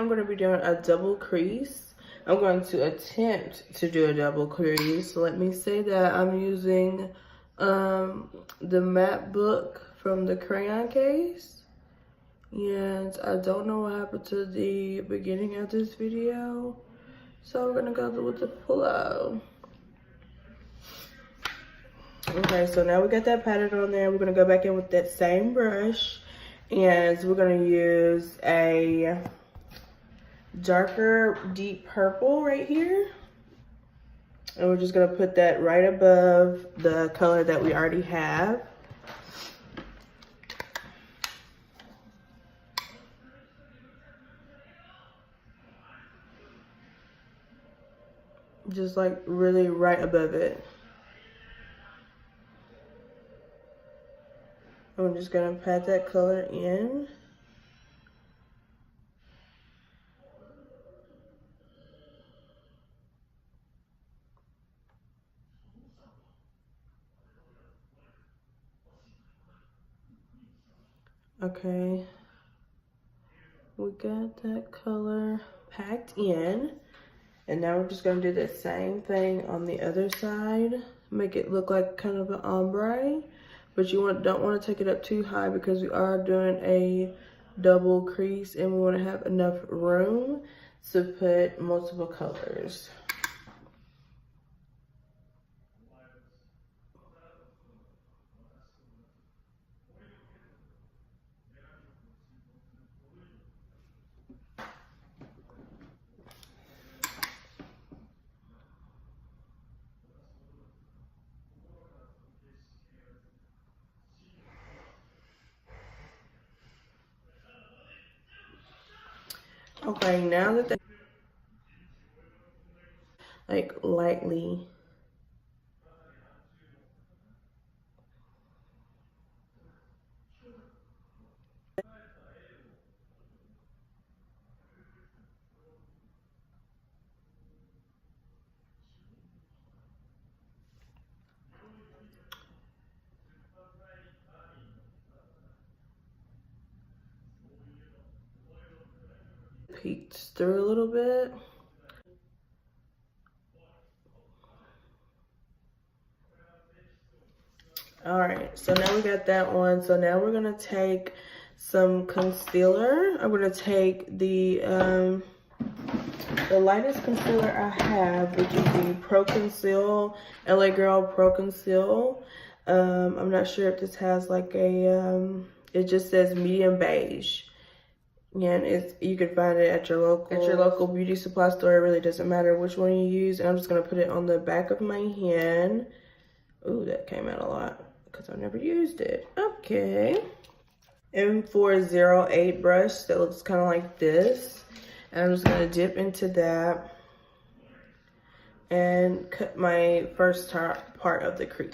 I'm going to be doing a double crease. I'm going to attempt to do a double crease. Let me say that I'm using the map book from the crayon case. And I don't know what happened to the beginning of this video. So we're going to go with the pull-out. Okay, so now we got that pattern on there. We're going to go back in with that same brush. And we're going to use a darker deep purple right here. And we're just going to put that right above the color that we already have. Just like really right above it. I'm just gonna pat that color in. Okay, we got that color packed in. And now we're just gonna do the same thing on the other side. Make it look like kind of an ombre. But you don't want to take it up too high because we are doing a double crease and we want to have enough room to put multiple colors. Okay, now that like lightly. Peeks through a little bit. All right, so now we got that on. So now we're gonna take some concealer. I'm gonna take the lightest concealer I have, which is the Pro Conceal, LA Girl Pro Conceal. I'm not sure if this has like a, it just says medium beige. And you can find it at your local beauty supply store. It really doesn't matter which one you use. And I'm just gonna put it on the back of my hand. Ooh, that came out a lot because I've never used it. Okay. M408 brush that looks kind of like this. And I'm just gonna dip into that and cut my first part of the crease.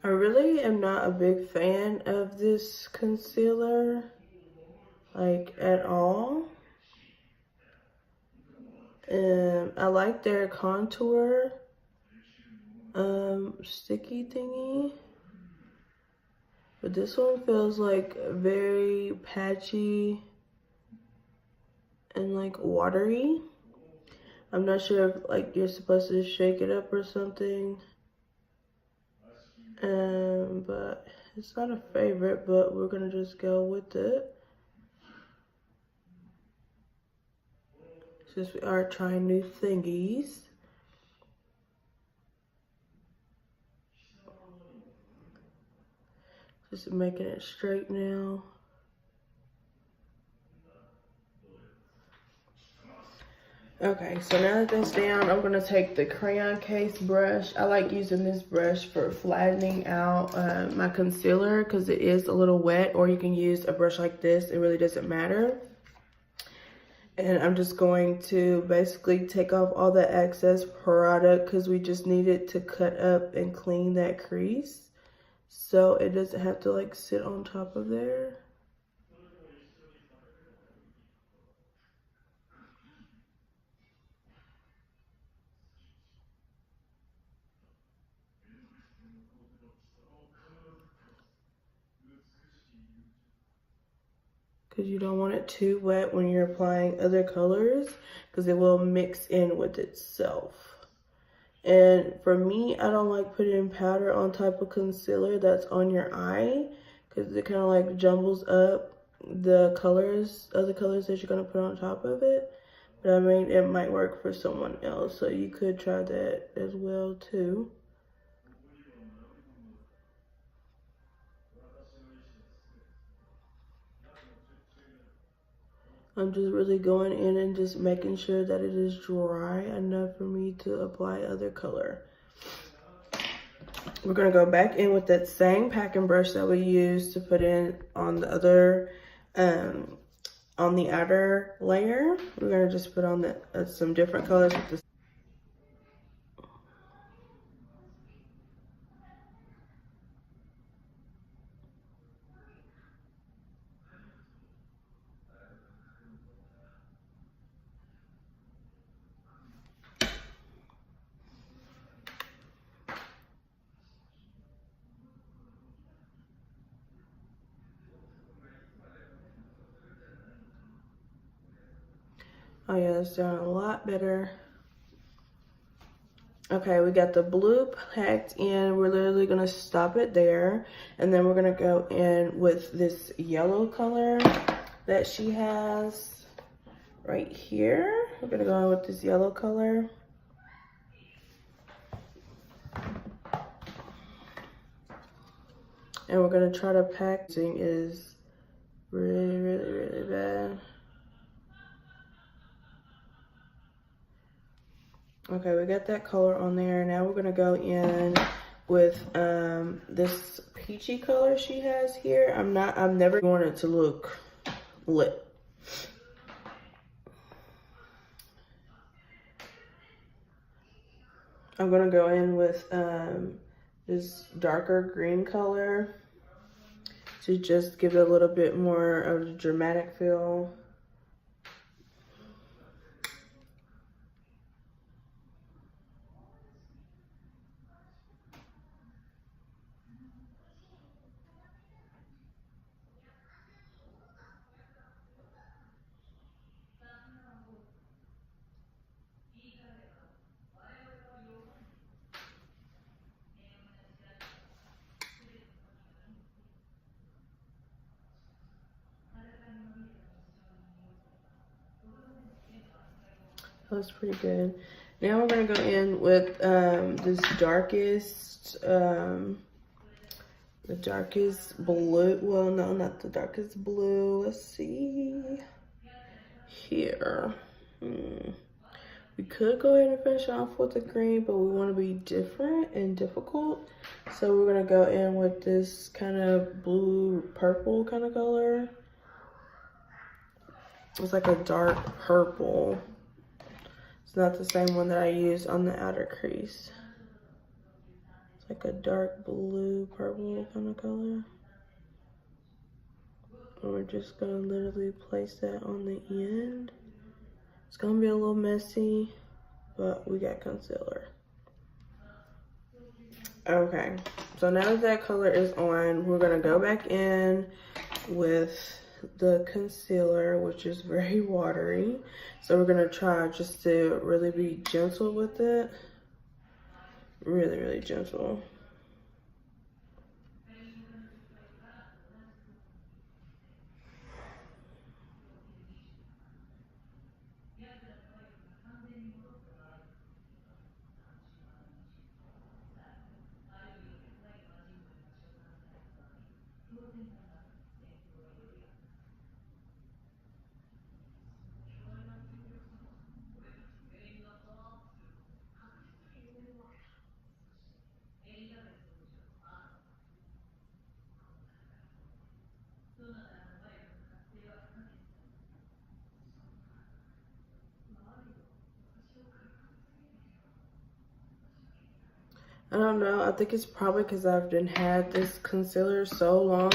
I really am not a big fan of this concealer, like at all. I like their contour sticky thingy, but this one feels like very patchy and like watery. I'm not sure if like you're supposed to shake it up or something. But it's not a favorite, but we're gonna just go with it since we are trying new thingies. Just making it straight now. Okay, so now that that's down, I'm gonna take the crayon case brush. I like using this brush for flattening out my concealer because it is a little wet, or you can use a brush like this. It really doesn't matter. And I'm just going to basically take off all the excess product because we just need it to cut up and clean that crease. So it doesn't have to like sit on top of there. Because you don't want it too wet when you're applying other colors because it will mix in with itself. And for me, I don't like putting powder on type of concealer that's on your eye because it kind of like jumbles up the colors, other colors that you're going to put on top of it. But I mean, it might work for someone else, so you could try that as well too. I'm just really going in and just making sure that it is dry enough for me to apply other color. We're gonna go back in with that same packing brush that we used to put in on the other, on the outer layer. We're gonna just put on the, some different colors with this. Oh yeah, it's done a lot better. Okay, we got the blue packed in. We're literally gonna stop it there. And then we're gonna go in with this yellow color that she has right here. We're gonna go in with this yellow color. And we're gonna try to pack. This is really, really, really bad. Okay, we got that color on there. Now we're gonna go in with this peachy color she has here. I'm never going it to look lit. I'm gonna go in with this darker green color to just give it a little bit more of a dramatic feel. That was pretty good. Now we're gonna go in with this the darkest blue. Well, no, not the darkest blue. Let's see here. We could go ahead and finish off with the green, but we want to be different and difficult. So we're gonna go in with this kind of blue purple kind of color. It's like a dark purple. It's not the same one that I used on the outer crease. It's like a dark blue purple kind of color. And we're just gonna literally place that on the end. It's gonna be a little messy, but we got concealer. Okay, so now that that color is on, we're gonna go back in with the concealer, which is very watery. So we're gonna try just to really be gentle with it. Really, really gentle. I don't know. I think it's probably because I've been had this concealer so long.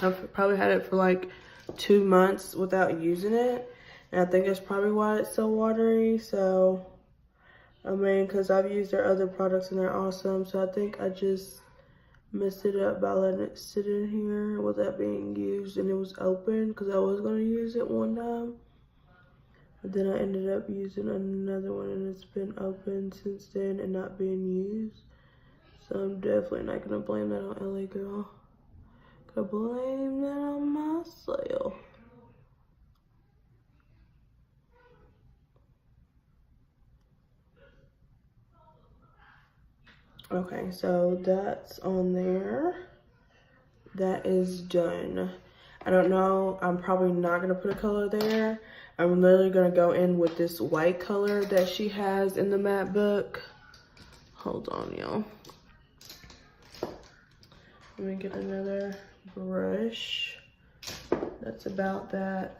I've probably had it for like 2 months without using it. And I think that's probably why it's so watery. So, I mean, because I've used their other products and they're awesome. So I think I just messed it up by letting it sit in here without being used. And it was open because I was going to use it one time. But then I ended up using another one and it's been open since then and not being used. So I'm definitely not gonna blame that on LA Girl. Gonna blame that on myself. Okay, so that's on there. That is done. I don't know, I'm probably not gonna put a color there. I'm literally gonna go in with this white color that she has in the matte book. Hold on, y'all. Let me get another brush. That's about that.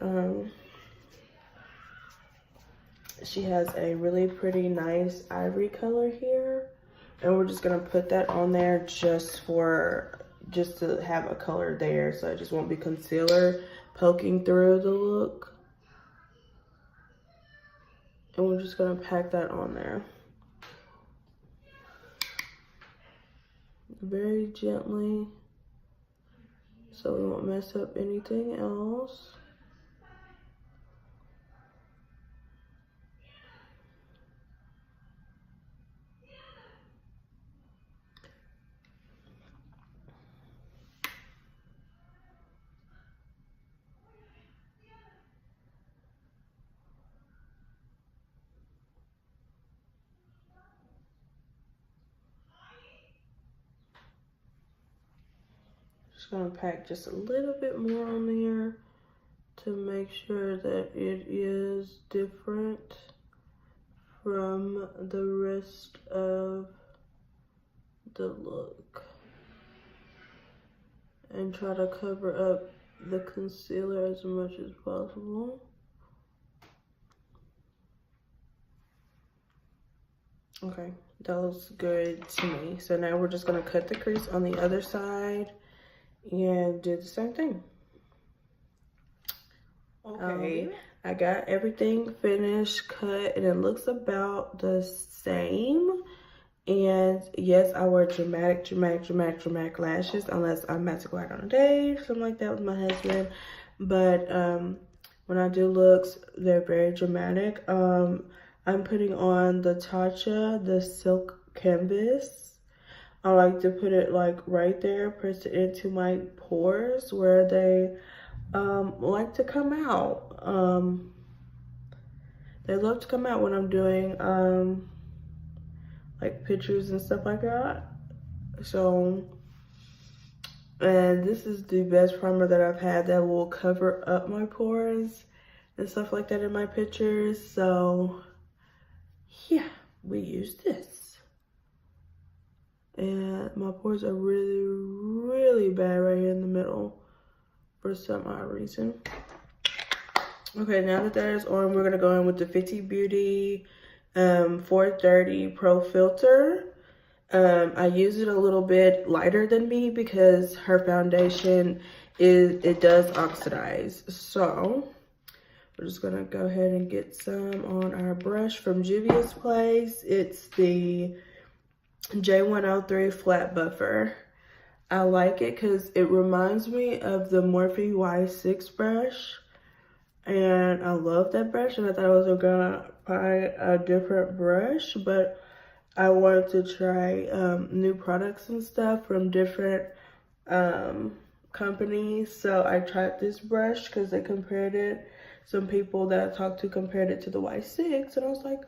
She has a really pretty nice ivory color here. And we're just gonna put that on there just to have a color there. So it just won't be concealer poking through the look. And we're just gonna pack that on there. Very gently, so we won't mess up anything else. Just gonna pack just a little bit more on there to make sure that it is different from the rest of the look. And try to cover up the concealer as much as possible. Okay, that looks good to me. So now we're just gonna cut the crease on the other side and do the same thing. Okay, I got everything finished, cut, and it looks about the same. And yes, I wear dramatic lashes unless I'm about to go out on a date or something like that with my husband. But when I do looks, they're very dramatic. I'm putting on the Tatcha, the silk canvas. I like to put it like right there, press it into my pores where they like to come out. They love to come out when I'm doing like pictures and stuff like that. So, and this is the best primer that I've had that will cover up my pores and stuff like that in my pictures. So yeah, we use this. And my pores are really bad right here in the middle for some odd reason. Okay, now that that is on, we're gonna go in with the Fenty Beauty 430 Pro Filter. I use it a little bit lighter than me because her foundation it does oxidize. So we're just gonna go ahead and get some on our brush from Juvia's Place. It's the J103 Flat Buffer. I like it because it reminds me of the Morphe Y6 brush. And I love that brush, and I thought I was gonna buy a different brush, but I wanted to try new products and stuff from different companies. So I tried this brush because they compared it. Some people that I talked to compared it to the Y6, and I was like,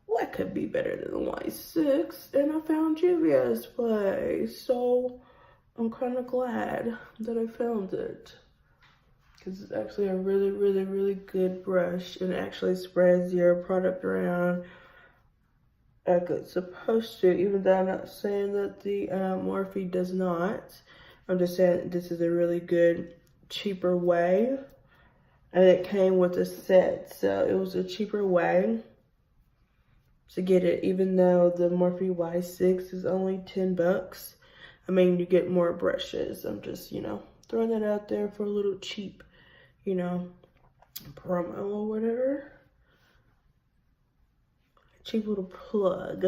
what could be better than the Y6? And I found Juvia's Place. So I'm kind of glad that I found it, because it's actually a really good brush, and it actually spreads your product around like it's supposed to, even though I'm not saying that the Morphe does not. I'm just saying this is a really good, cheaper way, and it came with a set, so it was a cheaper way. to get it, even though the Morphe Y6 is only 10 bucks. I mean, you get more brushes. I'm just, you know, throwing that out there for a little cheap, you know, promo or whatever. Cheap little plug.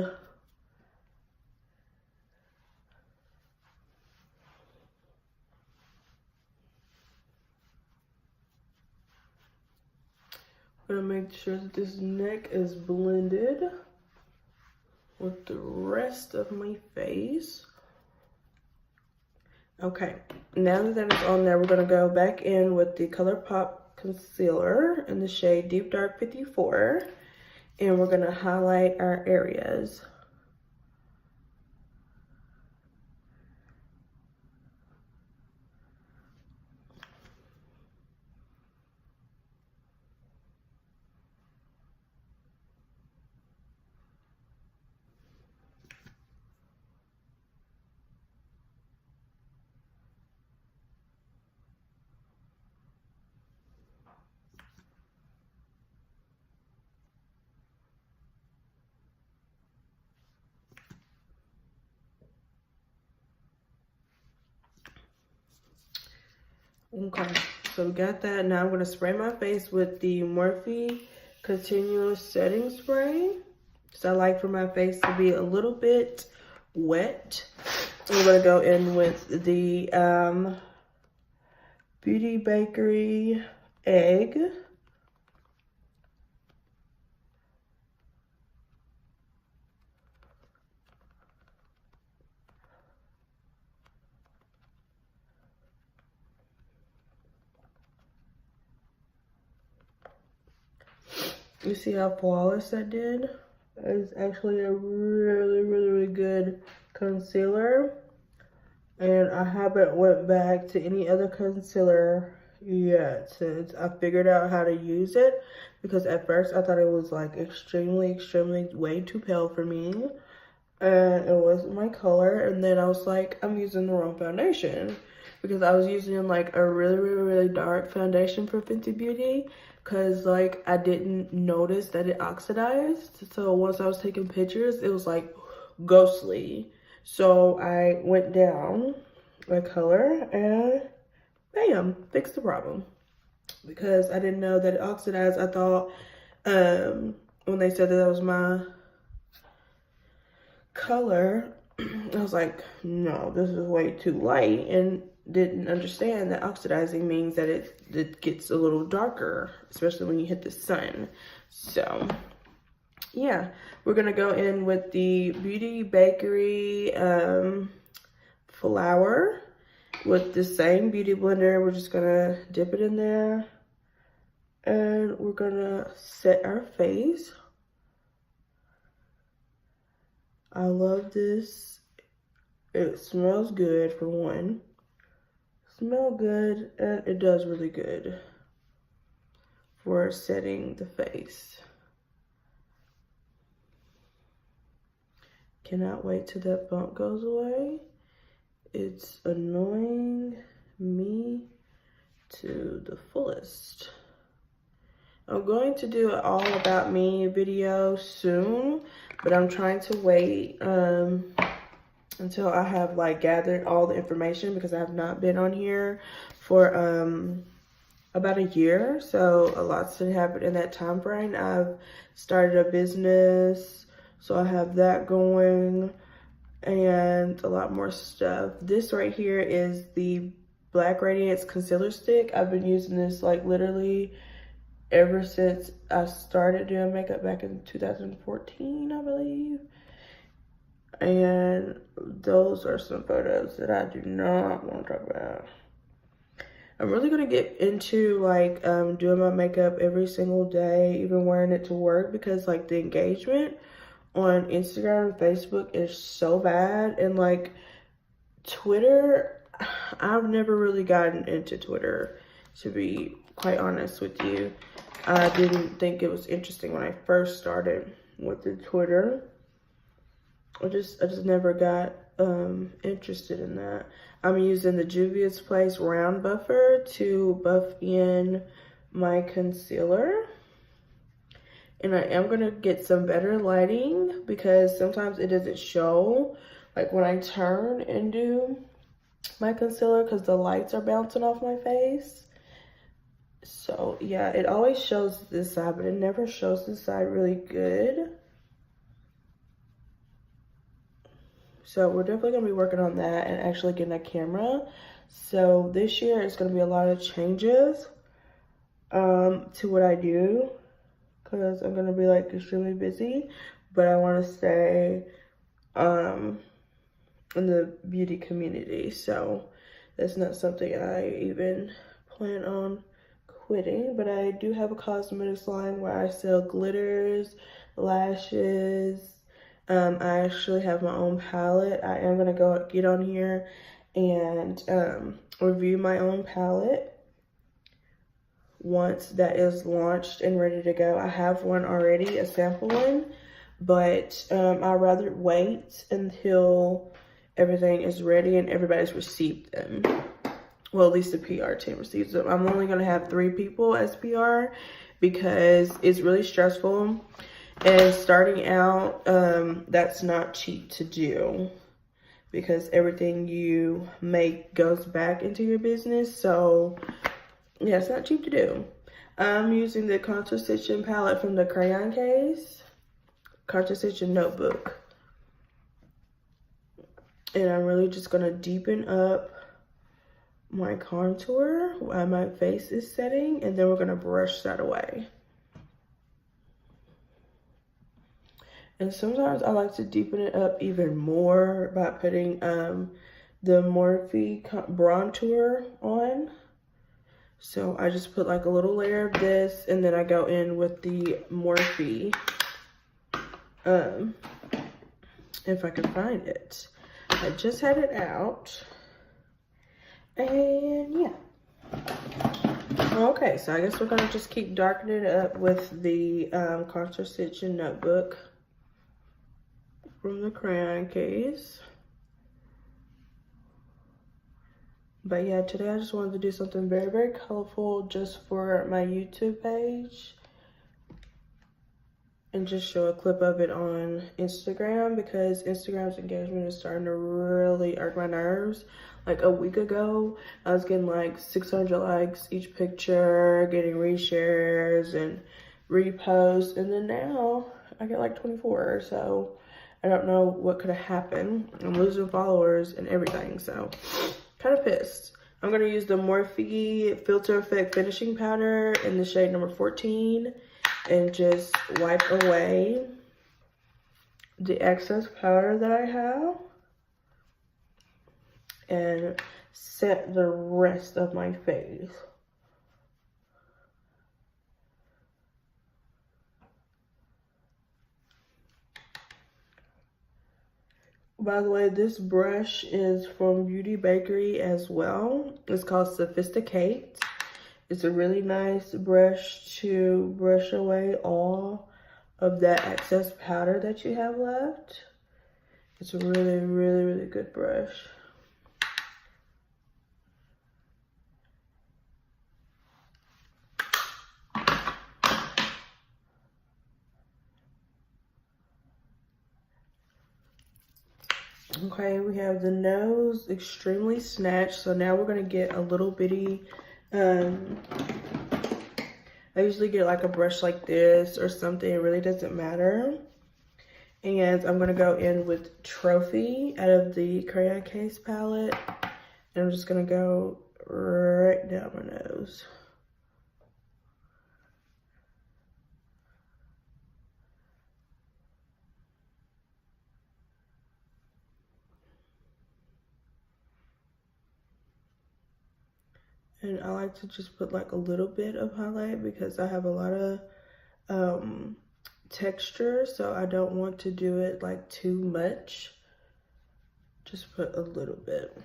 I'm gonna make sure that this neck is blended with the rest of my face. Okay, now that that is on there, we're gonna go back in with the ColourPop concealer in the shade Deep Dark 54, and we're gonna highlight our areas. Okay, so we got that. Now I'm going to spray my face with the Morphe Continuous Setting Spray. So I like for my face to be a little bit wet. I'm going to go in with the Beauty Bakery Egg. You see how flawless that did? It's actually a really good concealer. And I haven't went back to any other concealer yet since I figured out how to use it. Because at first I thought it was like extremely way too pale for me. And it wasn't my color. And then I was like, I'm using the wrong foundation. Because I was using like a really dark foundation for Fenty Beauty. Because like I didn't notice that it oxidized. So once I was taking pictures, it was like ghostly. So I went down my color and bam, fixed the problem. Because I didn't know that it oxidized. I thought when they said that was my color, I was like, no, this is way too light, and didn't understand that oxidizing means that it gets a little darker, especially when you hit the sun. So yeah, we're gonna go in with the Beauty Bakery flour with the same beauty blender. We're just gonna dip it in there and we're gonna set our face. I love this. It smells good for one. Smell good, and it does really good for setting the face. Cannot wait till that bump goes away. It's annoying me to the fullest. I'm going to do an all about me video soon, but I'm trying to wait until I have like gathered all the information, because I have not been on here for about a year. So a lot's happened in that time frame. I've started a business, so I have that going and a lot more stuff. This right here is the Black Radiance Concealer Stick. I've been using this like literally ever since I started doing makeup back in 2014, I believe. And those are some photos that I do not want to talk about. I'm really going to get into like doing my makeup every single day, even wearing it to work, because like the engagement on Instagram and Facebook is so bad. And like Twitter, I've never really gotten into Twitter, to be quite honest with you. I didn't think it was interesting when I first started with the Twitter. I just never got interested in that. I'm using the Juvia's Place round buffer to buff in my concealer. And I am gonna get some better lighting because sometimes it doesn't show, like when I turn and do my concealer, because the lights are bouncing off my face. So yeah, it always shows this side, but it never shows this side really good. So we're definitely gonna be working on that and actually getting a camera. So this year it's gonna be a lot of changes to what I do, because I'm gonna be like extremely busy, but I want to stay in the beauty community. So that's not something I even plan on quitting, but I do have a cosmetics line where I sell glitters, lashes. I actually have my own palette. I am gonna go get on here and review my own palette once that is launched and ready to go. I have one already, a sample one, but I'd rather wait until everything is ready and everybody's received them. Well, at least the PR team receives them. I'm only gonna have 3 people as PR because it's really stressful. And starting out, that's not cheap to do because everything you make goes back into your business. So yeah, it's not cheap to do. I'm using the Contour Stitching palette from the crayon case, Contour Stitching notebook. And I'm really just gonna deepen up my contour while my face is setting, and then we're gonna brush that away. And sometimes I like to deepen it up even more by putting the Morphe Bronzer on. So I just put like a little layer of this, and then I go in with the Morphe, if I can find it. I just had it out, and yeah. Okay, so I guess we're gonna just keep darkening it up with the Contour Stitching notebook from the crayon case. But yeah, today I just wanted to do something very, very colorful just for my YouTube page. And just show a clip of it on Instagram, because Instagram's engagement is starting to really irk my nerves. Like a week ago, I was getting like 600 likes each picture, getting reshares and reposts. And then now I get like 24. So I don't know what could have happened. I'm losing followers and everything. So kind of pissed. I'm going to use the Morphe Filter Effect Finishing Powder in the shade number 14 and just wipe away the excess powder that I have and set the rest of my face. By the way, this brush is from Beauty Bakery as well. It's called Sophisticate. It's a really nice brush to brush away all of that excess powder that you have left. It's a really, really, really good brush. Okay, we have the nose extremely snatched. So now we're gonna get a little bitty, I usually get like a brush like this or something. It really doesn't matter. And I'm gonna go in with Trophy out of the crayon case palette. And I'm just gonna go right down my nose. And I like to just put like a little bit of highlight because I have a lot of texture, so I don't want to do it like too much. Just put a little bit.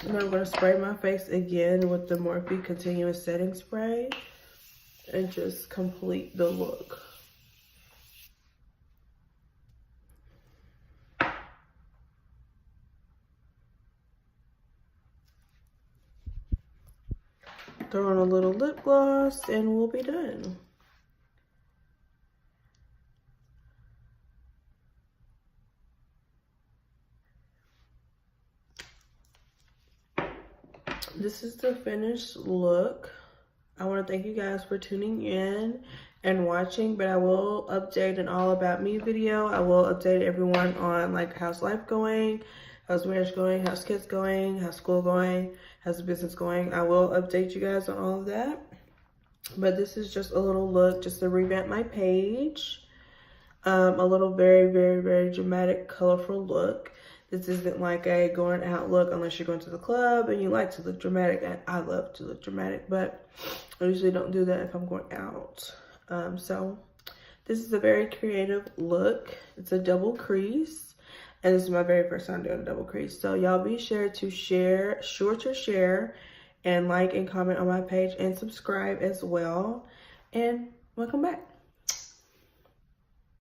And I'm going to spray my face again with the Morphe Continuous Setting Spray. and just complete the look. Throw on a little lip gloss and we'll be done. This is the finished look. I want to thank you guys for tuning in and watching, but I will update an all about me video. I will update everyone on like how's life going, how's marriage going, how's kids going, how's school going, how's the business going. I will update you guys on all of that. But this is just a little look just to revamp my page. A little very dramatic, colorful look. This isn't like a going out look unless you're going to the club and you like to look dramatic. And I love to look dramatic, but I usually don't do that if I'm going out. So this is a very creative look. It's a double crease. And this is my very first time doing a double crease. So y'all be sure to share and like and comment on my page and subscribe as well. And welcome back.